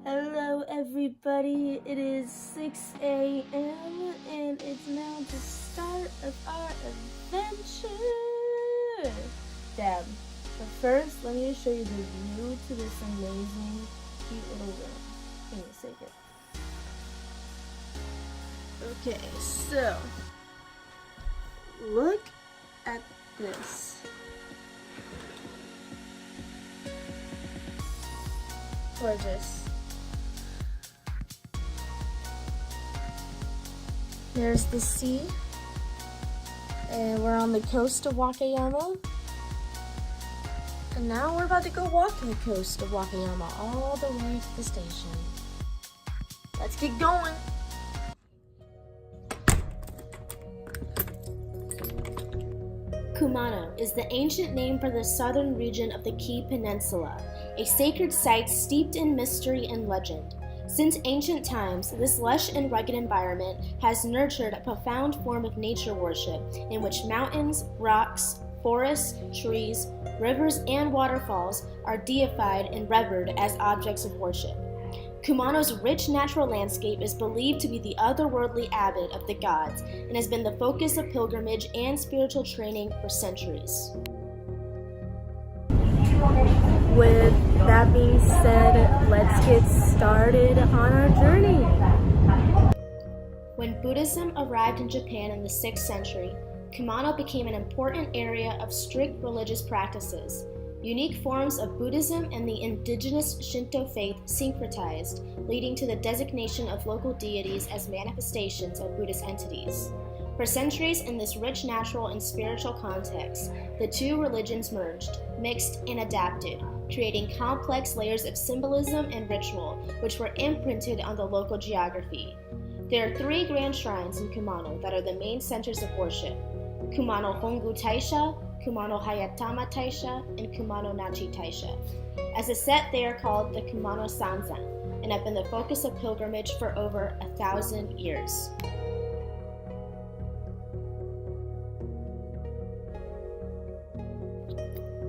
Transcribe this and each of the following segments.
Hello everybody, it is 6 a.m. and it's now the start of our adventure. Dab. But first, let me just show you the view to this amazing, cute little room. Give me a second. Okay, so look at this. Gorgeous. There's the sea, and we're on the coast of Wakayama. And now we're about to go walking the coast of Wakayama all the way to the station. Let's get going. Kumano is the ancient name for the southern region of the Kii Peninsula, a sacred site steeped in mystery and legend. Since ancient times, this lush and rugged environment has nurtured a profound form of nature worship in which mountains, rocks, forests, trees, rivers, and waterfalls are deified and revered as objects of worship. Kumano's rich natural landscape is believed to be the otherworldly abode of the gods and has been the focus of pilgrimage and spiritual training for centuries. With that being said, let's get started on our journey. When Buddhism arrived in Japan in the 6th century, Kumano became an important area of strict religious practices. Unique forms of Buddhism and the indigenous Shinto faith syncretized, leading to the designation of local deities as manifestations of Buddhist entities. For centuries in this rich natural and spiritual context, the two religions merged, mixed, and adapted, creating complex layers of symbolism and ritual, which were imprinted on the local geography. There are 3 grand shrines in Kumano that are the main centers of worship: Kumano Hongu Taisha, Kumano Hayatama Taisha, and Kumano Nachi Taisha. As a set, they are called the Kumano Sanzan, and have been the focus of pilgrimage for over 1,000 years.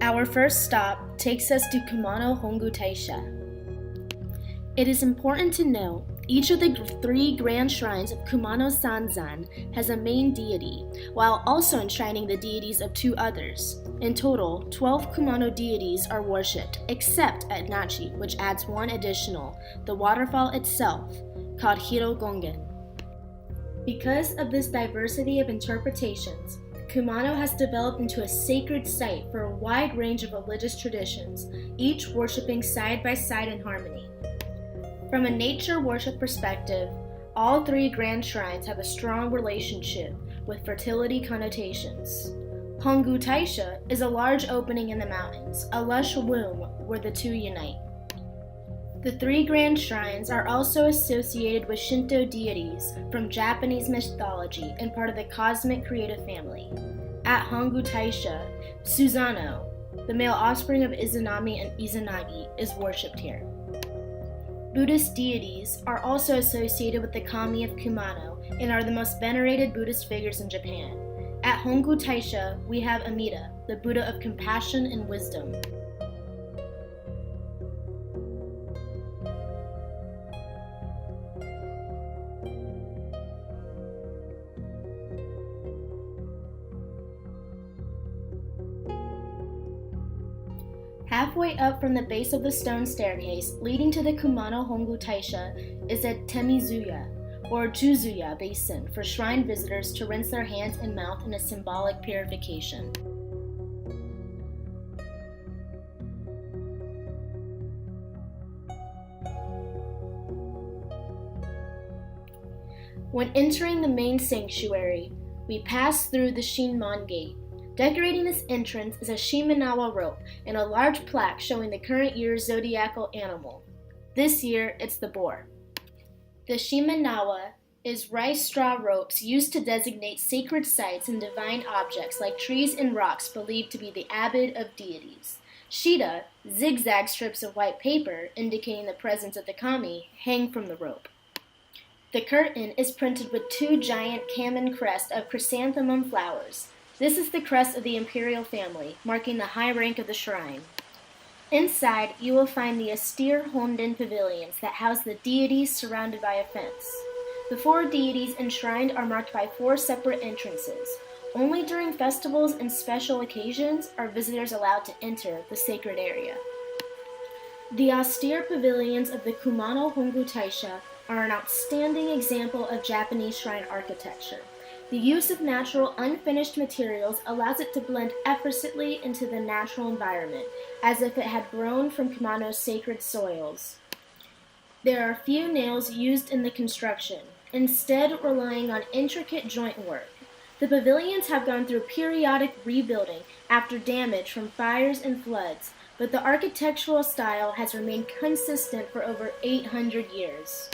Our first stop takes us to Kumano Hongu Taisha. It is important to note, each of the 3 grand shrines of Kumano Sanzan has a main deity, while also enshrining the deities of 2 others. In total, 12 Kumano deities are worshipped, except at Nachi, which adds 1 additional, the waterfall itself, called Hirogongen. Because of this diversity of interpretations, Kumano has developed into a sacred site for a wide range of religious traditions, each worshipping side by side in harmony. From a nature worship perspective, all 3 grand shrines have a strong relationship with fertility connotations. Hongu Taisha is a large opening in the mountains, a lush womb where the 2 unite. The 3 grand shrines are also associated with Shinto deities from Japanese mythology and part of the cosmic creative family. At Hongu Taisha, Suzano, the male offspring of Izanami and Izanagi, is worshipped here. Buddhist deities are also associated with the kami of Kumano and are the most venerated Buddhist figures in Japan. At Hongu Taisha, we have Amida, the Buddha of compassion and wisdom. Halfway up from the base of the stone staircase leading to the Kumano Hongu Taisha is a Temizuya, or Juzuya basin for shrine visitors to rinse their hands and mouth in a symbolic purification. When entering the main sanctuary, we pass through the Shinmon Gate. Decorating this entrance is a Shimenawa rope and a large plaque showing the current year's zodiacal animal. This year, it's the boar. The Shimenawa is rice straw ropes used to designate sacred sites and divine objects like trees and rocks believed to be the abode of deities. Shida, zigzag strips of white paper indicating the presence of the kami, hang from the rope. The curtain is printed with 2 giant kamen crests of chrysanthemum flowers. This is the crest of the imperial family, marking the high rank of the shrine. Inside, you will find the austere honden pavilions that house the deities surrounded by a fence. The 4 deities enshrined are marked by 4 separate entrances. Only during festivals and special occasions are visitors allowed to enter the sacred area. The austere pavilions of the Kumano Hongu Taisha are an outstanding example of Japanese shrine architecture. The use of natural, unfinished materials allows it to blend effortlessly into the natural environment, as if it had grown from Kumano's sacred soils. There are few nails used in the construction, instead relying on intricate joint work. The pavilions have gone through periodic rebuilding after damage from fires and floods, but the architectural style has remained consistent for over 800 years.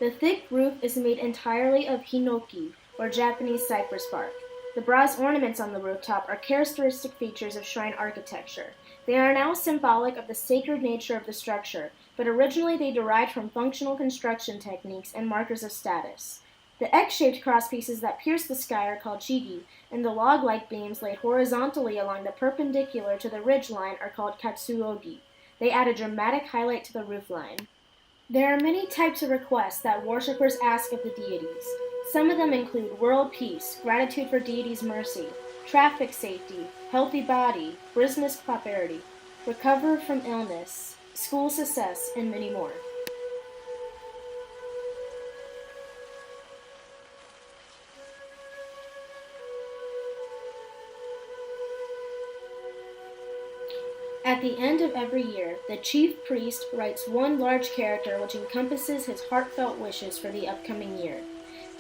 The thick roof is made entirely of hinoki, or Japanese cypress bark. The brass ornaments on the rooftop are characteristic features of shrine architecture. They are now symbolic of the sacred nature of the structure, but originally they derived from functional construction techniques and markers of status. The X-shaped crosspieces that pierce the sky are called chigi, and the log-like beams laid horizontally along the perpendicular to the ridge line are called katsuogi. They add a dramatic highlight to the roofline. There are many types of requests that worshippers ask of the deities. Some of them include world peace, gratitude for deities' mercy, traffic safety, healthy body, business prosperity, recover from illness, school success, and many more. At the end of every year, the chief priest writes one large character which encompasses his heartfelt wishes for the upcoming year.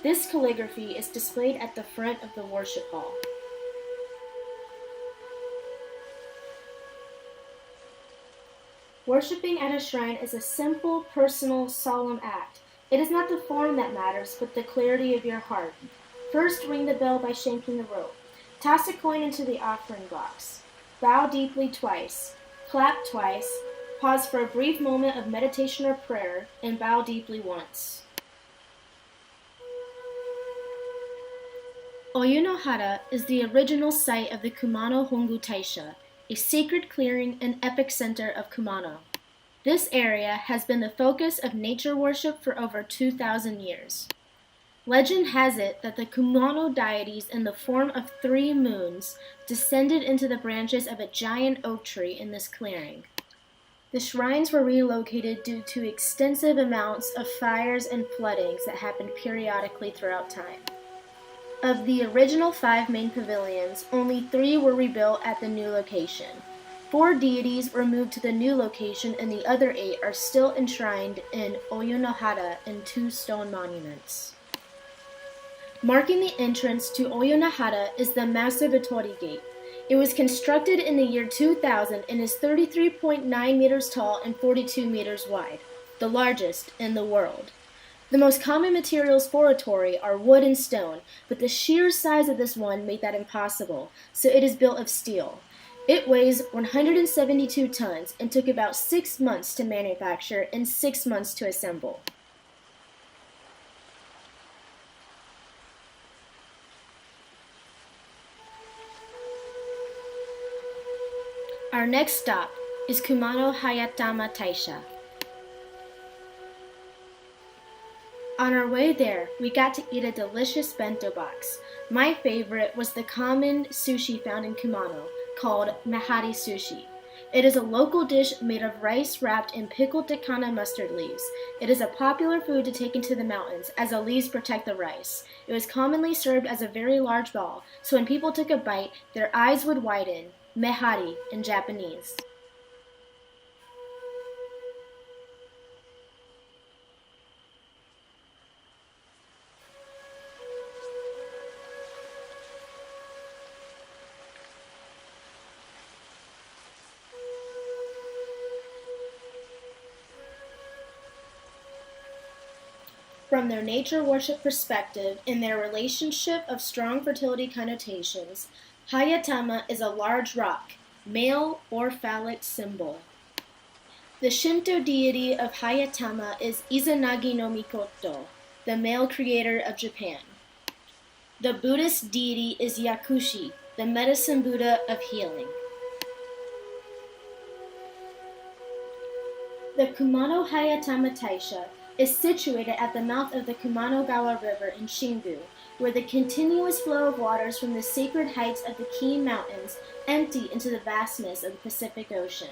This calligraphy is displayed at the front of the worship hall. Worshipping at a shrine is a simple, personal, solemn act. It is not the form that matters, but the clarity of your heart. First, ring the bell by shanking the rope. Toss a coin into the offering box. Bow deeply twice. Clap twice. Pause for a brief moment of meditation or prayer, and bow deeply once. Oyunohara is the original site of the Kumano Hongu Taisha, a sacred clearing and epic center of Kumano. This area has been the focus of nature worship for over 2,000 years. Legend has it that the Kumano deities in the form of 3 moons descended into the branches of a giant oak tree in this clearing. The shrines were relocated due to extensive amounts of fires and floodings that happened periodically throughout time. Of the original 5 main pavilions, only 3 were rebuilt at the new location. 4 deities were moved to the new location, and the other 8 are still enshrined in Oyunohara in 2 stone monuments. Marking the entrance to Oyunohara is the Masabatori Gate. It was constructed in the year 2000 and is 33.9 meters tall and 42 meters wide, the largest in the world. The most common materials for a torii are wood and stone, but the sheer size of this one made that impossible, so it is built of steel. It weighs 172 tons and took about 6 months to manufacture and 6 months to assemble. Our next stop is Kumano Hayatama Taisha. On our way there, we got to eat a delicious bento box. My favorite was the common sushi found in Kumano, called mehari sushi. It is a local dish made of rice wrapped in pickled takana mustard leaves. It is a popular food to take into the mountains, as the leaves protect the rice. It was commonly served as a very large ball, so when people took a bite, their eyes would widen, mehari in Japanese. From their nature worship perspective and their relationship of strong fertility connotations, Hayatama is a large rock, male or phallic symbol. The Shinto deity of Hayatama is Izanagi no Mikoto, the male creator of Japan. The Buddhist deity is Yakushi, the medicine Buddha of healing. The Kumano Hayatama Taisha is situated at the mouth of the Kumano-gawa River in Shingu, where the continuous flow of waters from the sacred heights of the Kii Mountains empty into the vastness of the Pacific Ocean.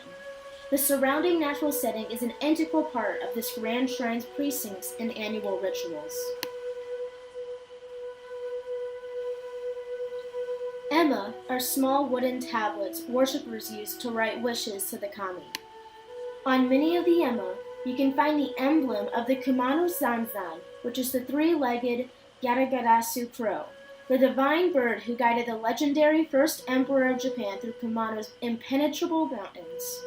The surrounding natural setting is an integral part of this grand shrine's precincts and annual rituals. Ema are small wooden tablets worshippers use to write wishes to the kami. On many of the ema, you can find the emblem of the Kumano Sanzan, which is the three-legged Yatagarasu crow, the divine bird who guided the legendary first emperor of Japan through Kumano's impenetrable mountains.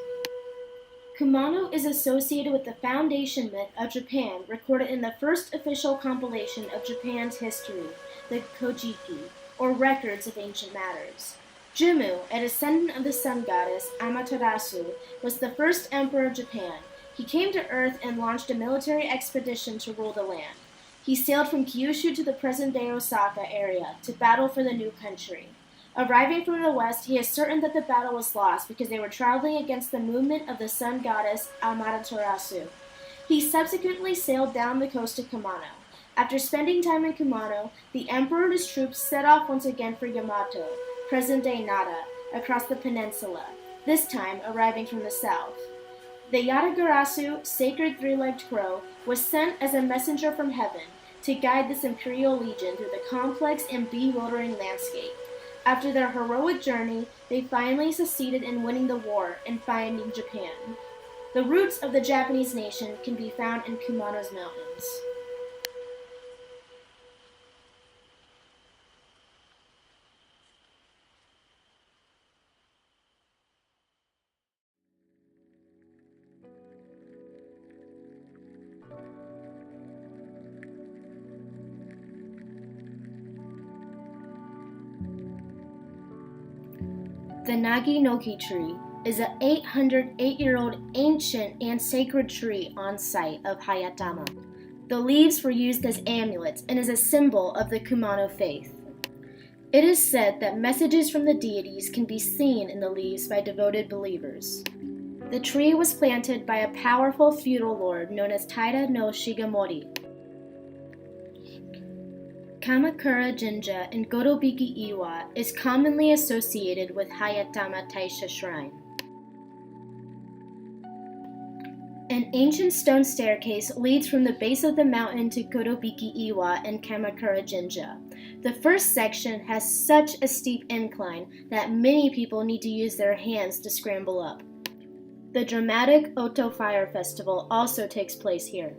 Kumano is associated with the foundation myth of Japan recorded in the first official compilation of Japan's history, the Kojiki, or Records of Ancient Matters. Jimmu, a descendant of the sun goddess Amaterasu, was the first emperor of Japan. He came to Earth and launched a military expedition to rule the land. He sailed from Kyushu to the present-day Osaka area to battle for the new country. Arriving from the west, he ascertained that the battle was lost because they were traveling against the movement of the sun goddess Amaterasu. He subsequently sailed down the coast to Kumano. After spending time in Kumano, the emperor and his troops set off once again for Yamato, present-day Nara, across the peninsula, this time arriving from the south. The Yatagarasu, sacred three-legged crow, was sent as a messenger from heaven to guide this imperial legion through the complex and bewildering landscape. After their heroic journey, they finally succeeded in winning the war and finding Japan. The roots of the Japanese nation can be found in Kumano's mountains. The Nagi-noki tree is an 808-year-old ancient and sacred tree on site of Hayatama. The leaves were used as amulets and is a symbol of the Kumano faith. It is said that messages from the deities can be seen in the leaves by devoted believers. The tree was planted by a powerful feudal lord known as Taira no Shigemori. Kamakura Jinja in Gotobiki-iwa is commonly associated with Hayatama Taisha Shrine. An ancient stone staircase leads from the base of the mountain to Gotobiki-iwa and Kamakura Jinja. The first section has such a steep incline that many people need to use their hands to scramble up. The dramatic Oto Fire Festival also takes place here.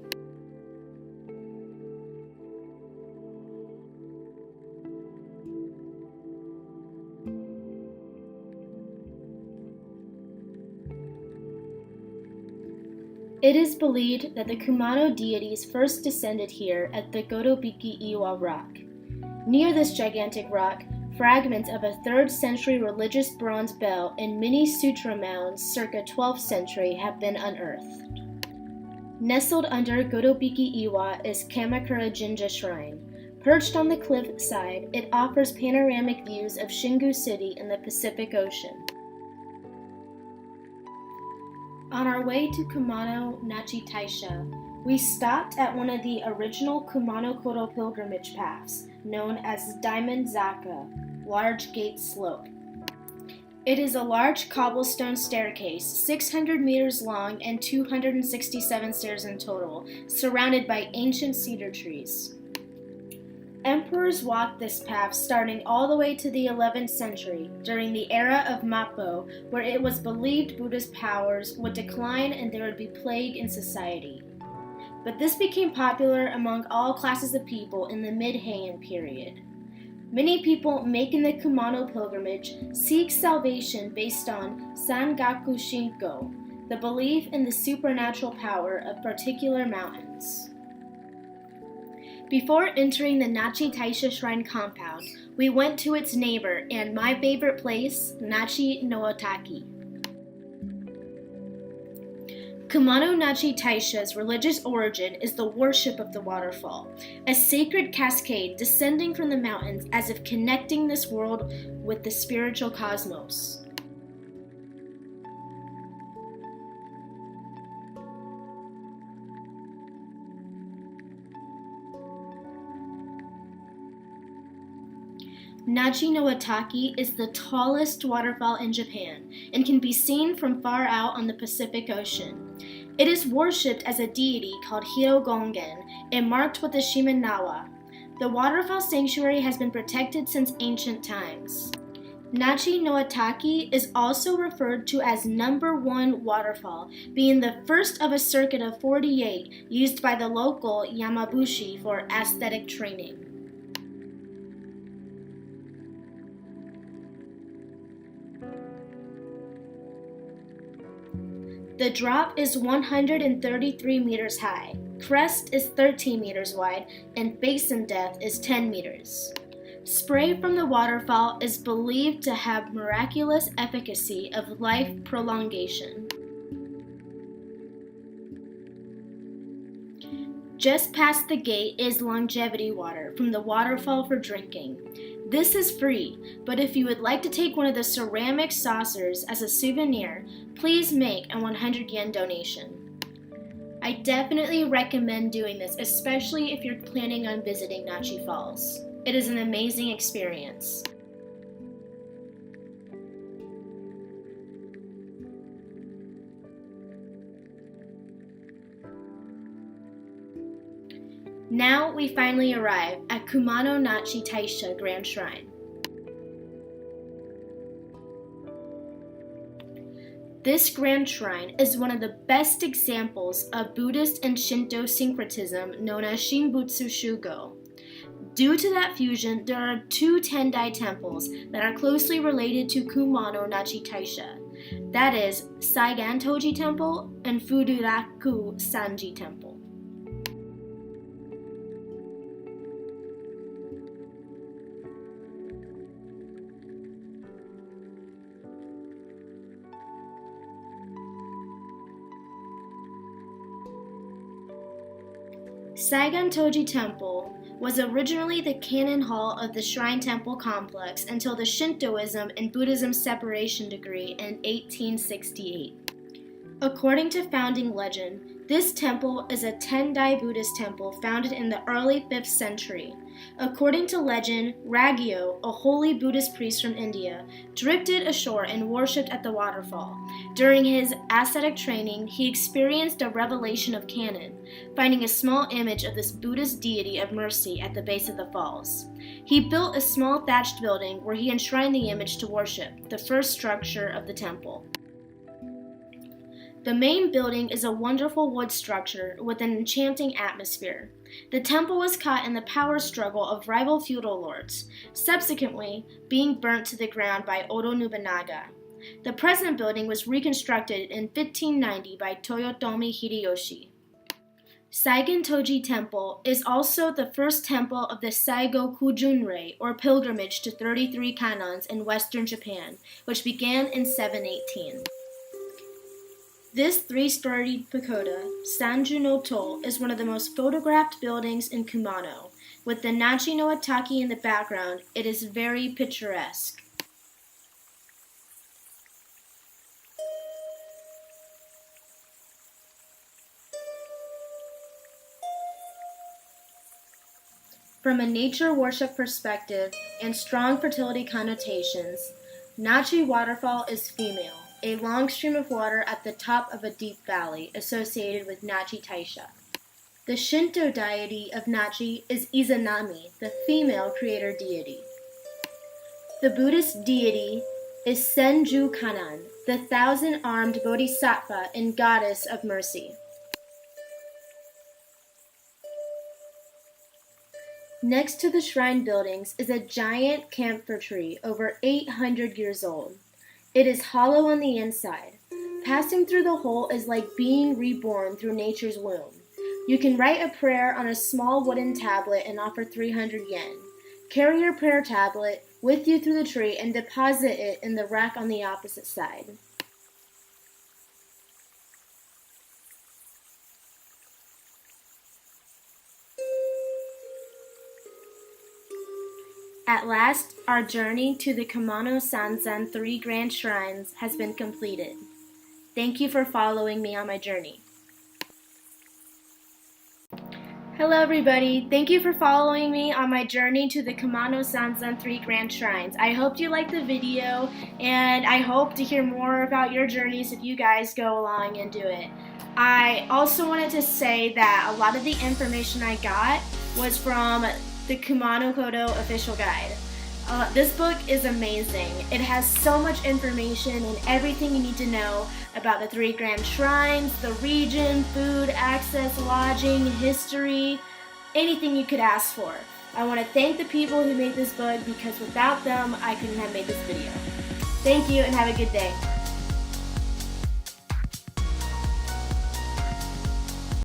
It is believed that the Kumano deities first descended here at the Gotobiki-iwa rock. Near this gigantic rock, fragments of a 3rd century religious bronze bell and many sutra mounds circa 12th century have been unearthed. Nestled under Gotobiki-iwa is Kamakura Jinja Shrine. Perched on the cliff side, it offers panoramic views of Shingu City in the Pacific Ocean. On our way to Kumano Nachi Taisha, we stopped at one of the original Kumano Kodo pilgrimage paths, known as Daimon-zaka, Large Gate Slope. It is a large cobblestone staircase, 600 meters long and 267 stairs in total, surrounded by ancient cedar trees. Emperors walked this path starting all the way to the 11th century, during the era of Mappo, where it was believed Buddha's powers would decline and there would be plague in society. But this became popular among all classes of people in the mid-Heian period. Many people making the Kumano pilgrimage seek salvation based on Sangaku Shinko, the belief in the supernatural power of particular mountains. Before entering the Nachi Taisha Shrine compound, we went to its neighbor and my favorite place, Nachi no Otaki. Kumano Nachi Taisha's religious origin is the worship of the waterfall, a sacred cascade descending from the mountains as if connecting this world with the spiritual cosmos. Nachi no Ataki is the tallest waterfall in Japan and can be seen from far out on the Pacific Ocean. It is worshipped as a deity called Hirogongen and marked with the Shimenawa. The waterfall sanctuary has been protected since ancient times. Nachi no Ataki is also referred to as number 1 waterfall, being the first of a circuit of 48 used by the local Yamabushi for aesthetic training. The drop is 133 meters high, crest is 13 meters wide, and basin depth is 10 meters. Spray from the waterfall is believed to have miraculous efficacy of life prolongation. Just past the gate is longevity water from the waterfall for drinking. This is free, but if you would like to take one of the ceramic saucers as a souvenir, please make a 100 yen donation. I definitely recommend doing this, especially if you're planning on visiting Nachi Falls. It is an amazing experience. Now we finally arrive at Kumano Nachi Taisha Grand Shrine. This grand shrine is one of the best examples of Buddhist and Shinto syncretism known as Shinbutsu Shugo. Due to that fusion, there are 2 Tendai temples that are closely related to Kumano Nachi Taisha. That is Saigan-toji Temple and Fuduraku Sanji Temple. Saigan-toji Temple was originally the canon hall of the Shrine Temple complex until the Shintoism and Buddhism separation decree in 1868. According to founding legend, this temple is a Tendai Buddhist temple founded in the early 5th century. According to legend, Raggyo, a holy Buddhist priest from India, drifted ashore and worshipped at the waterfall. During his ascetic training, he experienced a revelation of canon, finding a small image of this Buddhist deity of mercy at the base of the falls. He built a small thatched building where he enshrined the image to worship, the first structure of the temple. The main building is a wonderful wood structure with an enchanting atmosphere. The temple was caught in the power struggle of rival feudal lords, subsequently being burnt to the ground by Oda Nobunaga. The present building was reconstructed in 1590 by Toyotomi Hideyoshi. Saigan-toji Temple is also the first temple of the Saigo Kujunrei, or pilgrimage to 33 canons in western Japan, which began in 718. This 3-story pagoda, Sanju no To, is one of the most photographed buildings in Kumano. With the Nachi no Ataki in the background, it is very picturesque. From a nature worship perspective and strong fertility connotations, Nachi Waterfall is female, a long stream of water at the top of a deep valley associated with Nachi Taisha. The Shinto deity of Nachi is Izanami, the female creator deity. The Buddhist deity is Senju Kanan, the 1,000-armed bodhisattva and goddess of mercy. Next to the shrine buildings is a giant camphor tree over 800 years old. It is hollow on the inside. Passing through the hole is like being reborn through nature's womb. You can write a prayer on a small wooden tablet and offer 300 yen. Carry your prayer tablet with you through the tree and deposit it in the rack on the opposite side. At last, our journey to the Kumano Sanzan 3 grand shrines has been completed. Thank you for following me on my journey. Hello everybody, thank you for following me on my journey to the Kumano Sanzan 3 Grand Shrines. I hope you liked the video, and I hope to hear more about your journeys if you guys go along and do it. I also wanted to say that a lot of the information I got was from the Kumano Kodo official guide. This book is amazing. It has so much information and everything you need to know about the 3 grand shrines, the region, food, access, lodging, history, anything you could ask for. I want to thank the people who made this book because without them, I couldn't have made this video. Thank you and have a good day.